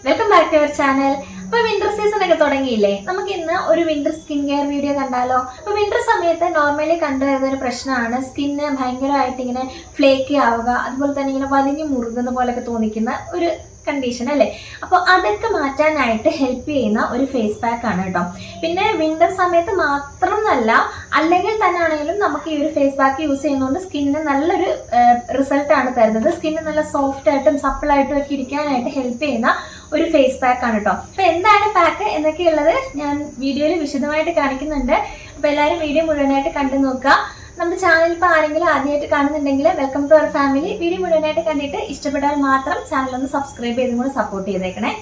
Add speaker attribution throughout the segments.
Speaker 1: Welcome back to our channel. അപ്പൊ winter season ഒക്കെ തുടങ്ങിയില്ലേ? നമുക്ക് ഇന്ന് ഒരു വിന്റർ സ്കിൻ കെയർ വീഡിയോ കണ്ടാലോ? അപ്പൊ വിന്റർ സമയത്ത് നോർമലി കണ്ടുവരുന്ന ഒരു പ്രശ്നമാണ് സ്കിന്ന് ഭയങ്കരമായിട്ട് ഇങ്ങനെ ഫ്ലേക്കി ആവുക, അതുപോലെ തന്നെ ഇങ്ങനെ വലിഞ്ഞു മുറുകുന്ന പോലെയൊക്കെ തോന്നിക്കുന്ന ഒരു കണ്ടീഷൻ അല്ലേ. അപ്പോൾ അതൊക്കെ മാറ്റാനായിട്ട് ഹെൽപ്പ് ചെയ്യുന്ന ഒരു ഫേസ് പാക്ക് ആണ് കേട്ടോ. പിന്നെ വിന്റർ സമയത്ത് മാത്രമല്ല, അല്ലെങ്കിൽ തന്നെ ആണെങ്കിലും നമുക്ക് ഈ ഒരു ഫേസ് പാക്ക് യൂസ് ചെയ്യുന്നതുകൊണ്ട് സ്കിന്നിന് നല്ലൊരു റിസൾട്ടാണ് തരുന്നത്. സ്കിന്ന് നല്ല സോഫ്റ്റ് ആയിട്ടും സപ്പിൾ ആയിട്ടും ഒക്കെ ഇരിക്കാനായിട്ട് ഹെൽപ്പ് ചെയ്യുന്ന ഒരു ഫേസ് പാക്ക് ആണ് കേട്ടോ. അപ്പൊ എന്താണ് പാക്ക് എന്നൊക്കെയുള്ളത് ഞാൻ വീഡിയോയിൽ വിശദമായിട്ട് കാണിക്കുന്നുണ്ട്. അപ്പൊ എല്ലാവരും വീഡിയോ മുഴുവനായിട്ട് കണ്ടു നോക്കുക. നമ്മുടെ ചാനൽ ഇപ്പോൾ ആരെങ്കിലും ആദ്യമായിട്ട് കാണുന്നുണ്ടെങ്കിൽ welcome to our family. Video മുഴുവനായിട്ട് കണ്ടിട്ട് ഇഷ്ടപ്പെട്ടാൽ മാത്രം ചാനൽ ഒന്ന് സബ്സ്ക്രൈബ് ചെയ്തും കൂടെ സപ്പോർട്ട് ചെയ്തേക്കണേ.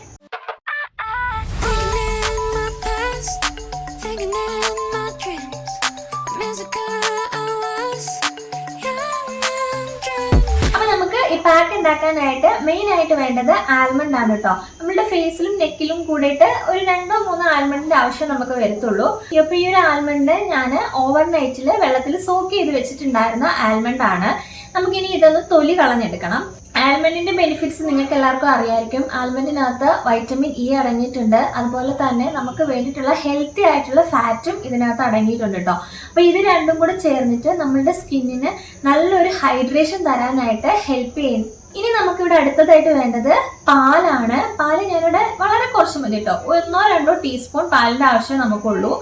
Speaker 1: ഈ പാക്ക് ഉണ്ടാക്കാനായിട്ട് മെയിൻ ആയിട്ട് വേണ്ടത് ആൽമണ്ട് ആണ് കേട്ടോ. നമ്മുടെ ഫേസിലും നെക്കിലും കൂടിയിട്ട് ഒരു 2-3 ആൽമണ്ടിന്റെ ആവശ്യം നമുക്ക് വരത്തുള്ളൂ. അപ്പൊ ഈ ഒരു ആൽമണ്ട് ഞാൻ ഓവർനൈറ്റിൽ വെള്ളത്തിൽ സോക്ക് ചെയ്ത് വെച്ചിട്ടുണ്ടായിരുന്ന ആൽമണ്ട് ആണ്. നമുക്കിനി ഇതൊന്ന് തൊലി കളഞ്ഞെടുക്കണം. ആൽമണ്ടിന്റെ ബെനിഫിറ്റ്സ് നിങ്ങൾക്ക് എല്ലാവർക്കും അറിയായിരിക്കും. ആൽമണ്ടിനകത്ത് വൈറ്റമിൻ ഇ അടങ്ങിയിട്ടുണ്ട്. അതുപോലെ തന്നെ നമുക്ക് വേണ്ടിയിട്ടുള്ള ഹെൽത്തി ആയിട്ടുള്ള ഫാറ്റും ഇതിനകത്ത് അടങ്ങിയിട്ടുണ്ട് കേട്ടോ. അപ്പൊ ഇത് രണ്ടും കൂടെ ചേർന്നിട്ട് നമ്മളുടെ സ്കിന്നിന് നല്ലൊരു ഹൈഡ്രേഷൻ തരാനായിട്ട് ഹെൽപ്പ് ചെയ്യും. ഇനി നമുക്കിവിടെ അടുത്തതായിട്ട് വേണ്ടത് പാലാണ്. പാല് ഞാനിവിടെ വളരെ കുറച്ച് മതി കേട്ടോ. 1-2 ടീസ്പൂൺ പാലിന്റെ ആവശ്യം നമുക്കുള്ളൂ.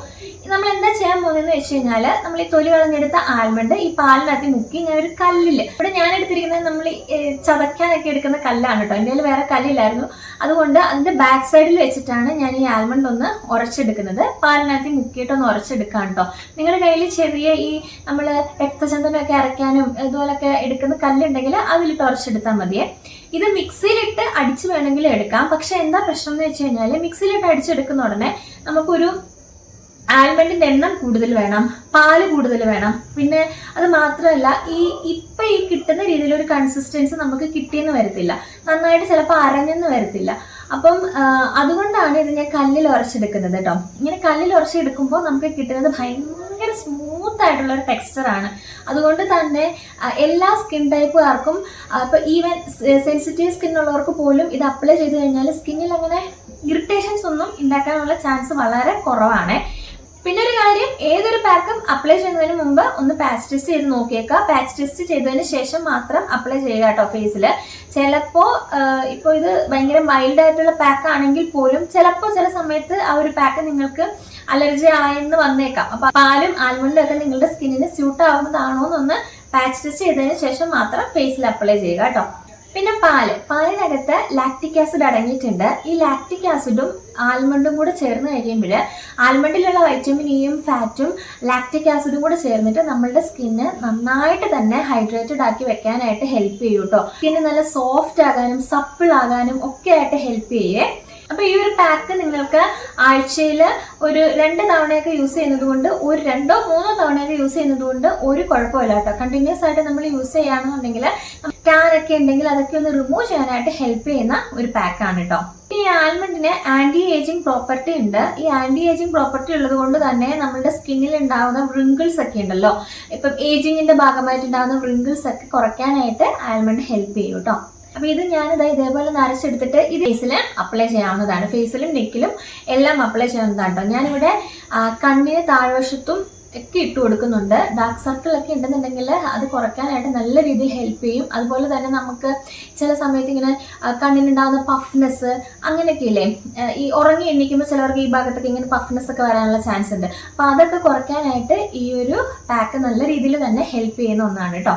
Speaker 1: നമ്മൾ എന്താ ചെയ്യാൻ പോകുന്നതെന്ന് വെച്ച് കഴിഞ്ഞാൽ, നമ്മൾ ഈ തൊലി കളഞ്ഞെടുത്ത ആൽമണ്ട് ഈ പാലിനകത്ത് മുക്കി ഞാൻ ഒരു കല്ലില്, ഇവിടെ ഞാൻ എടുത്തിരിക്കുന്നത് നമ്മൾ ചതയ്ക്കാനൊക്കെ എടുക്കുന്ന കല്ലാണ് കേട്ടോ. എൻ്റെ കയ്യിൽ വേറെ കല്ലില്ലായിരുന്നു. അതുകൊണ്ട് അതിന്റെ ബാക്ക് സൈഡിൽ വെച്ചിട്ടാണ് ഞാൻ ഈ ആൽമണ്ട് ഒന്ന് ഉരച്ചെടുക്കുന്നത്. പാലിനകത്ത് മുക്കിയിട്ടൊന്ന് ഉരച്ചെടുക്കാം കേട്ടോ. നിങ്ങളുടെ കയ്യിൽ ചെറിയ ഈ നമ്മൾ രക്തചന്ദനമൊക്കെ അരയ്ക്കാനും ഇതുപോലൊക്കെ എടുക്കുന്ന കല്ലുണ്ടെങ്കിൽ അതിലിട്ട് ഉരച്ചെടുത്താൽ മതിയേ. ഇത് മിക്സിയിലിട്ട് അടിച്ച് വേണമെങ്കിൽ എടുക്കാം. പക്ഷെ എന്താ പ്രശ്നം എന്ന് വെച്ച് കഴിഞ്ഞാൽ, മിക്സിയിലിട്ട് അടിച്ചെടുക്കുന്ന ഉടനെ നമുക്കൊരു ആൽമണ്ടിന്റെ എണ്ണം കൂടുതൽ വേണം, പാല് കൂടുതൽ വേണം. പിന്നെ അത് മാത്രമല്ല, ഇപ്പൊ ഈ കിട്ടുന്ന രീതിയിലൊരു കൺസിസ്റ്റൻസി നമുക്ക് കിട്ടിയെന്ന് വരത്തില്ല, നന്നായിട്ട് ചിലപ്പോൾ അരഞ്ഞെന്ന് വരത്തില്ല. അപ്പം അതുകൊണ്ടാണ് ഇത് ഞാൻ കല്ലിൽ ഉരച്ചെടുക്കുന്നത് കേട്ടോ. ഇങ്ങനെ കല്ലിൽ ഉരച്ചെടുക്കുമ്പോൾ നമുക്ക് കിട്ടുന്നത് ഭയങ്കര സ്മൂത്ത് ആയിട്ടുള്ള ഒരു ടെക്സ്ചറാണ്. അതുകൊണ്ട് തന്നെ എല്ലാ സ്കിൻ ടൈപ്പുകാർക്കും, ഇപ്പൊ ഈവൻ സെൻസിറ്റീവ് സ്കിൻ ഉള്ളവർക്ക് പോലും ഇത് അപ്ലൈ ചെയ്ത് കഴിഞ്ഞാൽ സ്കിന്നിൽ അങ്ങനെ ഇറിറ്റേഷൻസ് ഒന്നും ഉണ്ടാക്കാനുള്ള ചാൻസ് വളരെ കുറവാണ്. പിന്നെ ഒരു കാര്യം, ഏതൊരു പാക്കും അപ്ലൈ ചെയ്യുന്നതിന് മുമ്പ് ഒന്ന് പാച്ച് ടെസ്റ്റ് ചെയ്ത് നോക്കിയേക്കുക. പാച്ച് ടെസ്റ്റ് ചെയ്തതിന് ശേഷം മാത്രം അപ്ലൈ ചെയ്യുക കേട്ടോ ഫേസിൽ. ചിലപ്പോൾ ഇപ്പോൾ ഇത് ഭയങ്കര മൈൽഡ് ആയിട്ടുള്ള പാക്ക് ആണെങ്കിൽ പോലും ചിലപ്പോൾ ചില സമയത്ത് ആ ഒരു പാക്ക് നിങ്ങൾക്ക് അലർജി ആയെന്ന് വന്നേക്കാം. അപ്പൊ പാലും ആൽമണ്ടും ഒക്കെ നിങ്ങളുടെ സ്കിന്നിന് സ്യൂട്ട് ആവുന്നതാണോ എന്നൊന്ന് പാച്ച് ടെസ്റ്റ് ചെയ്തതിന് ശേഷം മാത്രം ഫേസിൽ അപ്ലൈ ചെയ്യുക കേട്ടോ. പിന്നെ പാലിനകത്ത് ലാക്റ്റിക് ആസിഡ് അടങ്ങിയിട്ടുണ്ട്. ഈ ലാക്റ്റിക് ആസിഡും ആൽമണ്ടും കൂടെ ചേർന്ന് കഴിയുമ്പോൾ ആൽമണ്ടിലുള്ള വൈറ്റമിൻ ഇയും ഫാറ്റും ലാക്റ്റിക് ആസിഡും കൂടെ ചേർന്നിട്ട് നമ്മളുടെ സ്കിന്ന് നന്നായിട്ട് തന്നെ ഹൈഡ്രേറ്റഡ് ആക്കി വെക്കാനായിട്ട് ഹെൽപ്പ് ചെയ്യും കേട്ടോ. സ്കിന്ന് നല്ല സോഫ്റ്റ് ആകാനും സപ്പിൾ ആകാനും ഒക്കെ ആയിട്ട് ഹെൽപ്പ് ചെയ്യേ. അപ്പൊ ഈ ഒരു പാക്ക് നിങ്ങൾക്ക് ആഴ്ചയിൽ ഒരു 2 തവണയൊക്കെ യൂസ് ചെയ്യുന്നത് കൊണ്ട്, ഒരു 2-3 തവണയൊക്കെ യൂസ് ചെയ്യുന്നത് കൊണ്ട് ഒരു കുഴപ്പമില്ല കേട്ടോ. കണ്ടിന്യൂസ് ആയിട്ട് നമ്മൾ യൂസ് ചെയ്യുകയാണെന്നുണ്ടെങ്കിൽ ടാൻ ഒക്കെ ഉണ്ടെങ്കിൽ അതൊക്കെ ഒന്ന് റിമൂവ് ചെയ്യാനായിട്ട് ഹെൽപ്പ് ചെയ്യുന്ന ഒരു പാക്കാണ് കേട്ടോ. ഈ ആൽമണ്ടിന് ആന്റി ഏജിങ് പ്രോപ്പർട്ടി ഉണ്ട്. ഈ ആന്റി ഏജിങ് പ്രോപ്പർട്ടി ഉള്ളത് കൊണ്ട് തന്നെ നമ്മുടെ സ്കിന്നിൽ ഉണ്ടാകുന്ന വ്രിങ്കിൾസ് ഒക്കെ ഉണ്ടല്ലോ, ഇപ്പം ഏജിങ്ങിന്റെ ഭാഗമായിട്ട് ഉണ്ടാകുന്ന വ്രിങ്കിൾസ് ഒക്കെ കുറയ്ക്കാനായിട്ട് ആൽമണ്ട് ഹെൽപ്പ് ചെയ്യും കേട്ടോ. അപ്പൊ ഇത് ഞാനിത് ഇതേപോലെ നരച്ചെടുത്തിട്ട് ഇത് ഫേസിൽ അപ്ലൈ ചെയ്യാവുന്നതാണ്. ഫേസിലും നെക്കിലും എല്ലാം അപ്ലൈ ചെയ്യാവുന്നതാണ് കേട്ടോ. ഞാനിവിടെ കണ്ണിന് താഴ്വശത്തും ഒക്കെ ഇട്ട് കൊടുക്കുന്നുണ്ട്. ഡാർക്ക് സർക്കിൾ ഒക്കെ ഉണ്ടെന്നുണ്ടെങ്കിൽ അത് കുറയ്ക്കാനായിട്ട് നല്ല രീതിയിൽ ഹെൽപ്പ് ചെയ്യും. അതുപോലെ തന്നെ നമുക്ക് ചില സമയത്ത് ഇങ്ങനെ കണ്ണിനുണ്ടാകുന്ന പഫ്നെസ് അങ്ങനെയൊക്കെ ഇല്ലേ, ഈ ഉറങ്ങി എണ്ണിക്കുമ്പോൾ ചിലവർക്ക് ഈ ഭാഗത്തൊക്കെ ഇങ്ങനെ പഫ്നെസ് ഒക്കെ വരാനുള്ള ചാൻസ് ഉണ്ട്. അപ്പൊ അതൊക്കെ കുറയ്ക്കാനായിട്ട് ഈ ഒരു പാക്ക് നല്ല രീതിയിൽ തന്നെ ഹെൽപ്പ് ചെയ്യുന്ന ഒന്നാണ് കേട്ടോ.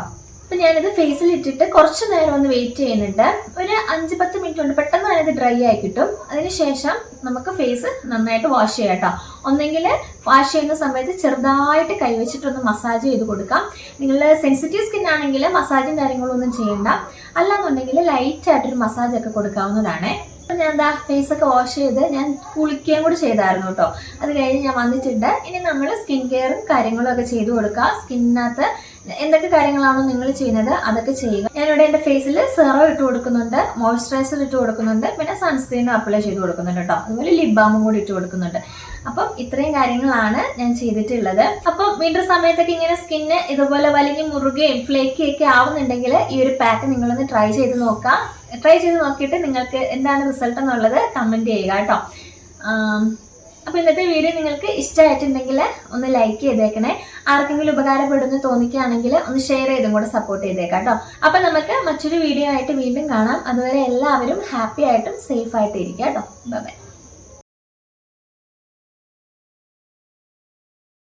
Speaker 1: അപ്പൊ ഞാനിത് ഫേസിൽ ഇട്ടിട്ട് കുറച്ച് നേരം ഒന്ന് വെയിറ്റ് ചെയ്യുന്നുണ്ട്. ഒരു 5-10 മിനിറ്റ് കൊണ്ട് പെട്ടെന്ന് തന്നെ ഇത് ഡ്രൈ ആയി കിട്ടും. അതിനുശേഷം നമുക്ക് ഫേസ് നന്നായിട്ട് വാഷ് ചെയ്യാം കേട്ടോ. ഒന്നെങ്കിൽ വാഷ് ചെയ്യുന്ന സമയത്ത് ചെറുതായിട്ട് കൈവച്ചിട്ടൊന്ന് മസാജ് ചെയ്ത് കൊടുക്കാം. നിങ്ങളുടെ സെൻസിറ്റീവ് സ്കിൻ ആണെങ്കിൽ മസാജും കാര്യങ്ങളൊന്നും ചെയ്യണ്ട. അല്ലാന്നുണ്ടെങ്കിൽ ലൈറ്റ് ആയിട്ടൊരു മസാജ് ഒക്കെ കൊടുക്കാവുന്നതാണ്. അപ്പം ഞാൻ എന്താ ഫേസ് ഒക്കെ വാഷ് ചെയ്ത് ഞാൻ കുളിക്കുകയും കൂടി ചെയ്തായിരുന്നു കേട്ടോ. അത് കഴിഞ്ഞ് ഞാൻ വന്നിട്ടുണ്ട്. ഇനി നമ്മൾ സ്കിൻ കെയറും കാര്യങ്ങളും ഒക്കെ ചെയ്ത് കൊടുക്കുക. സ്കിന്നിനകത്ത് എന്തൊക്കെ കാര്യങ്ങളാണോ നിങ്ങൾ ചെയ്യുന്നത് അതൊക്കെ ചെയ്യുക. ഞാനിവിടെ എൻ്റെ ഫേസിൽ സെറം ഇട്ട് കൊടുക്കുന്നുണ്ട്, മോയ്സ്ചറൈസർ ഇട്ട് കൊടുക്കുന്നുണ്ട്, പിന്നെ സൺസ്ക്രീനും അപ്ലൈ ചെയ്ത് കൊടുക്കുന്നുണ്ട് കേട്ടോ. അതുപോലെ ലിപ് ബാമും കൂടി ഇട്ട് കൊടുക്കുന്നുണ്ട്. അപ്പം ഇത്രയും കാര്യങ്ങളാണ് ഞാൻ ചെയ്തിട്ടുള്ളത്. അപ്പം വിന്റർ സമയത്തൊക്കെ ഇങ്ങനെ സ്കിന്ന് ഇതുപോലെ വലിഞ്ഞ് മുറുകയും ഫ്ലേക്കി ഒക്കെ ആവുന്നുണ്ടെങ്കിൽ ഈ ഒരു പാക്ക് നിങ്ങളൊന്ന് ട്രൈ ചെയ്ത് നോക്കാം. ട്രൈ ചെയ്ത് നോക്കിയിട്ട് നിങ്ങൾക്ക് എന്താണ് റിസൾട്ട് എന്നുള്ളത് കമൻറ്റ് ചെയ്യുക കേട്ടോ. അപ്പോൾ ഇന്നത്തെ വീഡിയോ നിങ്ങൾക്ക് ഇഷ്ടമായിട്ടുണ്ടെങ്കിൽ ഒന്ന് ലൈക്ക് ചെയ്തേക്കണേ. ആർക്കെങ്കിലും ഉപകാരപ്പെടുന്നു തോന്നിക്കുകയാണെങ്കിൽ ഒന്ന് ഷെയർ ചെയ്തും കൂടെ സപ്പോർട്ട് ചെയ്തേക്കാം കേട്ടോ. അപ്പോൾ നമുക്ക് മറ്റൊരു വീഡിയോ ആയിട്ട് വീണ്ടും കാണാം. അതുവരെ എല്ലാവരും ഹാപ്പി ആയിട്ടും സേഫ് ആയിട്ട് ഇരിക്കുക കേട്ടോ. Bye bye.